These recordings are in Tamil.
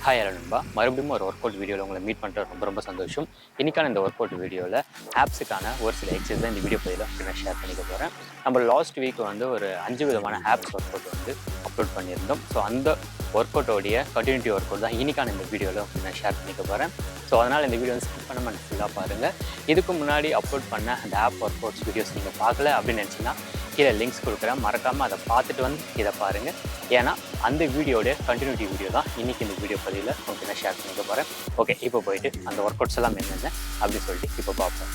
ஹாய் நண்பா, மறுபடியும் ஒரு ஒர்க் அவுட் வீடியோவில் உங்களை மீட் பண்ணுறது ரொம்ப சந்தோஷம். இன்றைக்கான இந்த ஒர்க் அவுட் வீடியோவில் ஆப்ஸுக்கான ஒரு சில எக்ஸசைஸ் தான் இந்த வீடியோ பதிவில் நான் ஷேர் பண்ணிக்க போகிறேன். நம்ம லாஸ்ட் வீக் ஒரு 5 விதமான ஆப்ஸ் ஒர்க் அவுட் அப்லோட் பண்ணியிருந்தோம். ஸோ அந்த ஒர்க் அவுட்டோடைய கண்டினியூட்டி ஒர்க் அவுட் தான் இன்றைக்கான இந்த வீடியோவில் நான் ஷேர் பண்ணிக்க போகிறேன். ஸோ அதனால் இந்த வீடியோ ஸ்கிப் பண்ணாமல் ஃபுல்லாக பாருங்கள். இதுக்கு முன்னாடி அப்லோட் பண்ண அந்த ஆப் ஒர்க் அவுட்ஸ் வீடியோஸ் நீங்கள் பார்க்கல அப்படின்னு நினச்சிங்கன்னா கீழே லிங்க்ஸ் கொடுக்குறேன், மறக்காமல் அதை பார்த்துட்டு வந்து இதை பாருங்கள். ஏன்னா அந்த வீடியோடைய கண்டினியூட்டி வீடியோ தான் இன்றைக்கி இந்த வீடியோ பதிவில் உங்களுக்கு நான் ஷேர் பண்ணிக்க போகிறேன். ஓகே, இப்போ போயிட்டு அந்த ஒர்க் அவுட்ஸ் எல்லாம் என்னென்ன அப்படின்னு சொல்லிட்டு இப்போ பார்ப்போம்.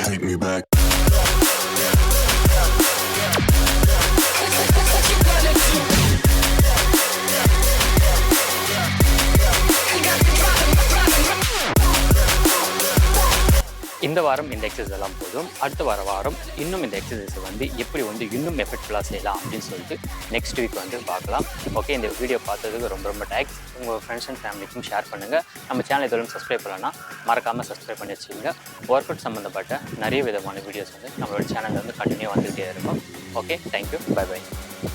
Take me back. இந்த வாரம் இந்த எக்ஸசைஸ் எல்லாம் போதும். அடுத்த வாரம் இன்னும் இந்த எக்ஸசைஸை எப்படி இன்னும் எஃபெக்ட்ஃபுல்லாக செய்யலாம் அப்படின்னு சொல்லிட்டு நெக்ஸ்ட் வீக் பார்க்கலாம். ஓகே, இந்த வீடியோ பார்த்ததுக்கு ரொம்ப தேங்க்ஸ். உங்கள் ஃப்ரெண்ட்ஸ் அண்ட் ஃபேமிலிக்கும் ஷேர் பண்ணுங்கள். நம்ம சேனல் எதுவும் சப்ஸ்கிரைப் பண்ணலன்னா மறக்காமல் சப்ஸ்கிரைப் பண்ணி வச்சுக்கோங்க. ஒர்க் அவுட் சம்மந்தப்பட்ட நிறைய விதமான வீடியோஸ் நம்மளோட சேனலில் கண்டினியூ வந்துகிட்டே இருக்கும். Okay, thank you, by.